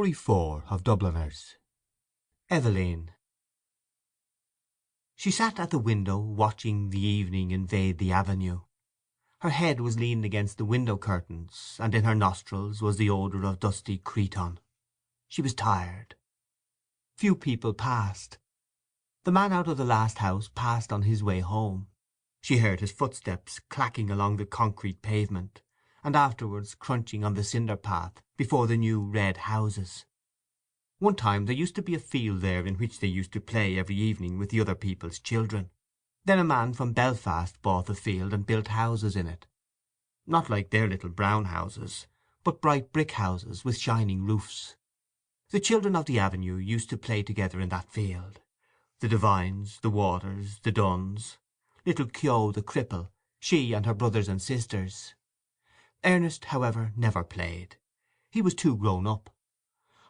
Story 4 of Dubliners. Eveline. She sat at the window watching the evening invade the avenue. Her head was leaned against the window curtains, and in her nostrils was the odour of dusty cretonne. She was tired. Few people passed. The man out of the last house passed on his way home. She heard his footsteps clacking along the concrete pavement, and afterwards crunching on the cinder path before the new red houses. One time there used to be a field there in which they used to play every evening with the other people's children. Then a man from Belfast bought the field and built houses in it. Not like their little brown houses, but bright brick houses with shining roofs. The children of the avenue used to play together in that field. The Devines, the Waters, the Dunns, little Keogh the cripple, she and her brothers and sisters. Ernest, however, never played. He was too grown up.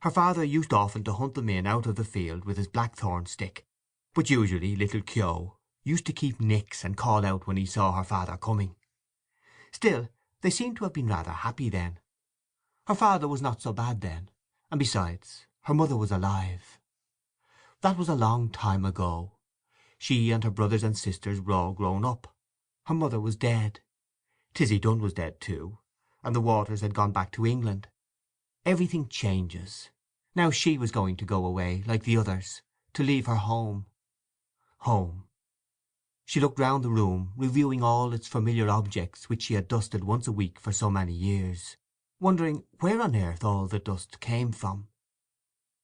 Her father used often to hunt them in out of the field with his blackthorn stick, but usually little Keogh used to keep nix and call out when he saw her father coming. Still, they seemed to have been rather happy then. Her father was not so bad then, and besides, her mother was alive. That was a long time ago. She and her brothers and sisters were all grown up. Her mother was dead. Tizzy Dunn was dead too, and the Waters had gone back to England. Everything changes. Now she was going to go away, like the others, to leave her home. Home. She looked round the room, reviewing all its familiar objects which she had dusted once a week for so many years, wondering where on earth all the dust came from.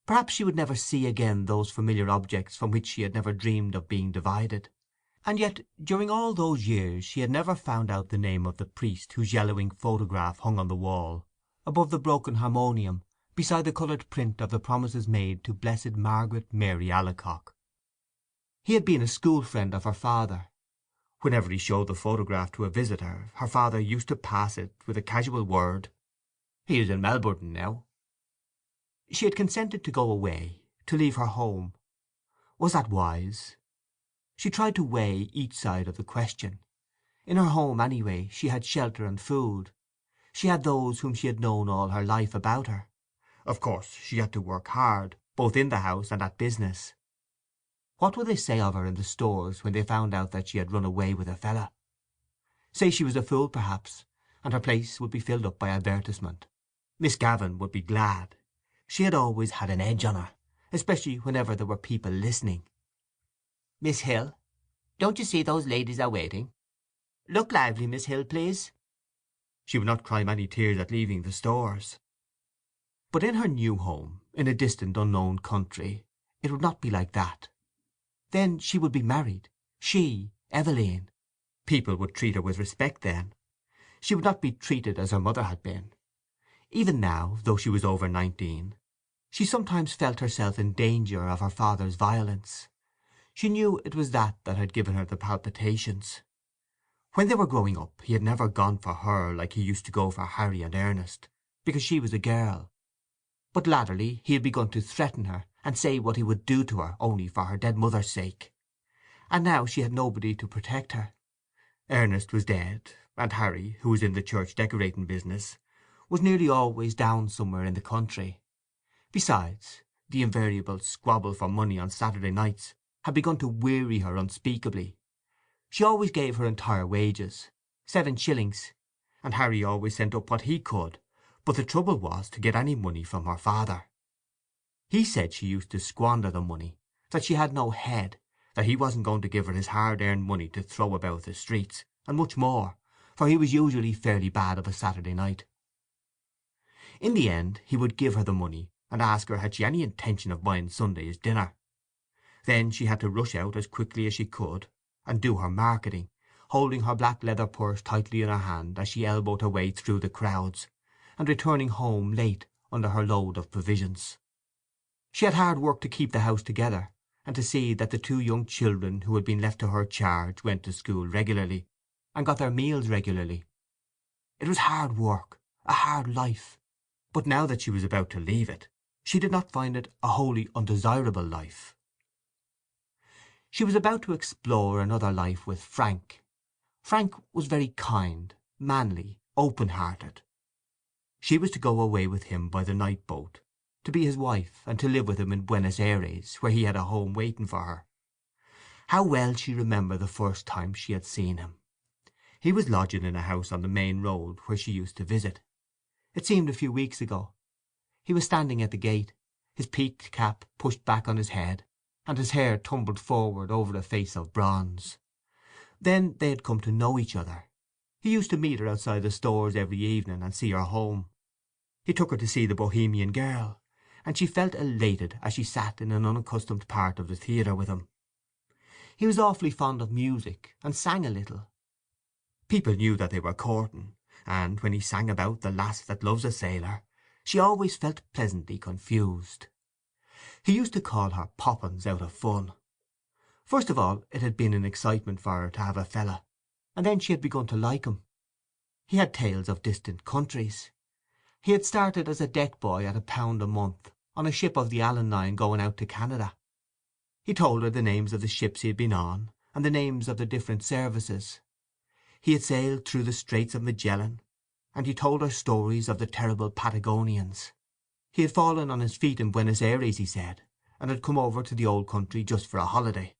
Perhaps she would never see again those familiar objects from which she had never dreamed of being divided. And yet during all those years she had never found out the name of the priest whose yellowing photograph hung on the wall, above the broken harmonium, beside the coloured print of the promises made to Blessed Margaret Mary Alacoque. He had been a school friend of her father. Whenever he showed the photograph to a visitor, her father used to pass it with a casual word, "He is in Melbourne now." She had consented to go away, to leave her home. Was that wise? She tried to weigh each side of the question. In her home, anyway, she had shelter and food. She had those whom she had known all her life about her. Of course she had to work hard, both in the house and at business. What would they say of her in the stores when they found out that she had run away with a fella? Say she was a fool, perhaps, and her place would be filled up by advertisement. Miss Gavin would be glad. She had always had an edge on her, especially whenever there were people listening. "Miss Hill, don't you see those ladies are waiting? Look lively, Miss Hill, please." She would not cry many tears at leaving the stores. But in her new home, in a distant unknown country, it would not be like that. Then she would be married. She, Eveline. People would treat her with respect then. She would not be treated as her mother had been. Even now, though she was over 19, she sometimes felt herself in danger of her father's violence. She knew it was that had given her the palpitations. When they were growing up he had never gone for her like he used to go for Harry and Ernest, because she was a girl. But latterly he had begun to threaten her and say what he would do to her only for her dead mother's sake. And now she had nobody to protect her. Ernest was dead, and Harry, who was in the church decorating business, was nearly always down somewhere in the country. Besides, the invariable squabble for money on Saturday nights had begun to weary her unspeakably. She always gave her entire wages, 7 shillings, and Harry always sent up what he could, but the trouble was to get any money from her father. He said she used to squander the money, that she had no head, that he wasn't going to give her his hard-earned money to throw about the streets, and much more, for he was usually fairly bad of a Saturday night. In the end he would give her the money and ask her had she any intention of buying Sunday's dinner. Then she had to rush out as quickly as she could and do her marketing, holding her black leather purse tightly in her hand as she elbowed her way through the crowds, and returning home late under her load of provisions. She had hard work to keep the house together, and to see that the 2 young children who had been left to her charge went to school regularly, and got their meals regularly. It was hard work, a hard life, but now that she was about to leave it, she did not find it a wholly undesirable life. She was about to explore another life with Frank. Frank was very kind, manly, open-hearted. She was to go away with him by the night boat, to be his wife and to live with him in Buenos Aires, where he had a home waiting for her. How well she remembered the first time she had seen him! He was lodging in a house on the main road where she used to visit. It seemed a few weeks ago. He was standing at the gate, his peaked cap pushed back on his head, and his hair tumbled forward over a face of bronze. Then they had come to know each other. He used to meet her outside the stores every evening and see her home. He took her to see the Bohemian Girl, and she felt elated as she sat in an unaccustomed part of the theatre with him. He was awfully fond of music, and sang a little. People knew that they were courting, and when he sang about the lass that loves a sailor, she always felt pleasantly confused. He used to call her Poppins out of fun. First of all it had been an excitement for her to have a fella, and then she had begun to like him. He had tales of distant countries. He had started as a deck boy at £1 a month, on a ship of the Allen line going out to Canada. He told her the names of the ships he had been on, and the names of the different services. He had sailed through the Straits of Magellan, and he told her stories of the terrible Patagonians. He had fallen on his feet in Buenos Aires, he said, and had come over to the old country just for a holiday.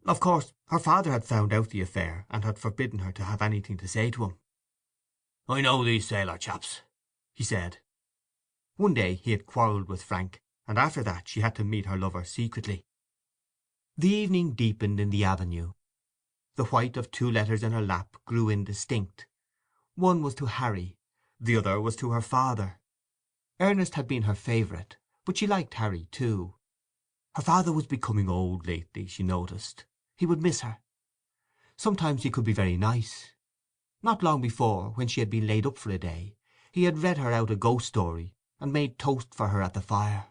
Of course her father had found out the affair, and had forbidden her to have anything to say to him. "I know these sailor chaps," he said. One day he had quarrelled with Frank, and after that she had to meet her lover secretly. The evening deepened in the avenue. The white of 2 letters in her lap grew indistinct. One was to Harry, the other was to her father. Ernest had been her favourite, but she liked Harry too. Her father was becoming old lately, she noticed. He would miss her. Sometimes he could be very nice. Not long before, when she had been laid up for a day, he had read her out a ghost story, and made toast for her at the fire.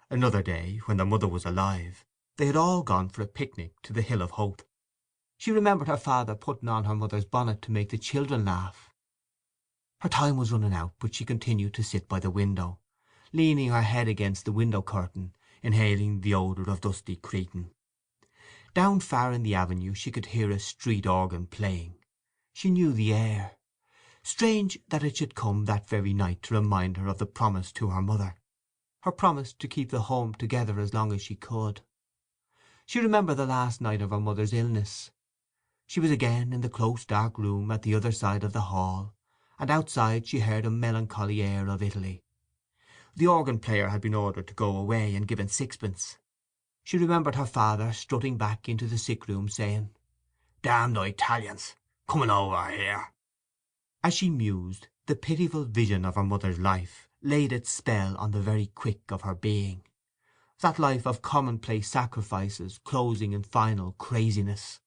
Another day, when their mother was alive, they had all gone for a picnic to the Hill of Hope. She remembered her father putting on her mother's bonnet to make the children laugh. Her time was running out, but she continued to sit by the window, leaning her head against the window curtain, inhaling the odour of dusty Cretan. Down far in the avenue she could hear a street organ playing. She knew the air. Strange that it should come that very night to remind her of the promise to her mother, her promise to keep the home together as long as she could. She remembered the last night of her mother's illness. She was again in the close dark room at the other side of the hall, and outside she heard a melancholy air of Italy. The organ-player had been ordered to go away and given 6pence. She remembered her father strutting back into the sick-room, saying, "Damned Italians, coming over here." As she mused, the pitiful vision of her mother's life laid its spell on the very quick of her being, that life of commonplace sacrifices closing in final craziness.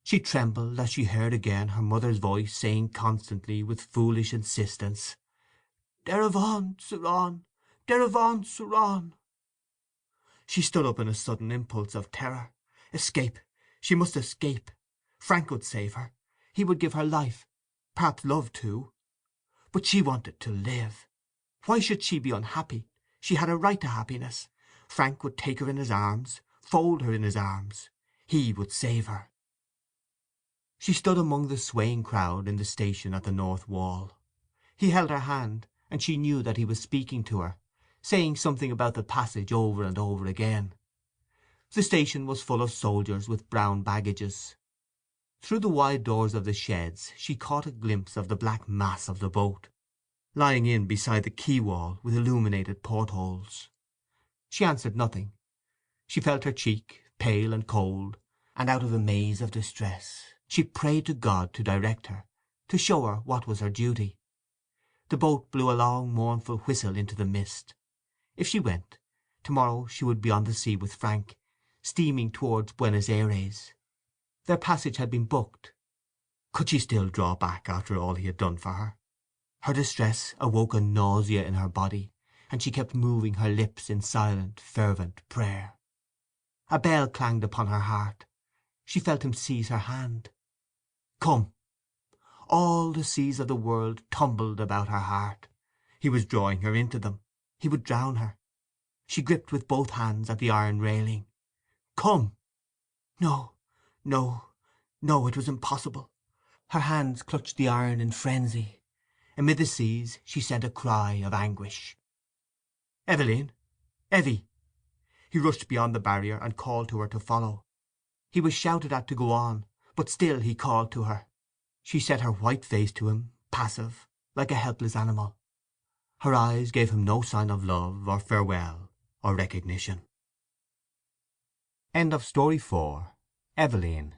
She trembled as she heard again her mother's voice saying constantly with foolish insistence, "Deravon, Suran! Deravon, Suran!" She stood up in a sudden impulse of terror. Escape! She must escape! Frank would save her. He would give her life, perhaps love too. But she wanted to live. Why should she be unhappy? She had a right to happiness. Frank would take her in his arms, fold her in his arms. He would save her. She stood among the swaying crowd in the station at the north wall. He held her hand, and she knew that he was speaking to her, saying something about the passage over and over again. The station was full of soldiers with brown baggages. Through the wide doors of the sheds she caught a glimpse of the black mass of the boat, lying in beside the quay-wall with illuminated portholes. She answered nothing. She felt her cheek, pale and cold, and out of a maze of distress she prayed to God to direct her, to show her what was her duty. The boat blew a long mournful whistle into the mist. If she went, tomorrow she would be on the sea with Frank, steaming towards Buenos Aires. Their passage had been booked. Could she still draw back after all he had done for her? Her distress awoke a nausea in her body, and she kept moving her lips in silent, fervent prayer. A bell clanged upon her heart. She felt him seize her hand. "Come!" All the seas of the world tumbled about her heart. He was drawing her into them. He would drown her. She gripped with both hands at the iron railing. "Come!" No, no, no, it was impossible. Her hands clutched the iron in frenzy. Amid the seas she sent a cry of anguish. "Eveline! Evie!" He rushed beyond the barrier and called to her to follow. He was shouted at to go on, but still he called to her. She set her white face to him, passive, like a helpless animal. Her eyes gave him no sign of love, or farewell, or recognition. End of Story 4. Eveline.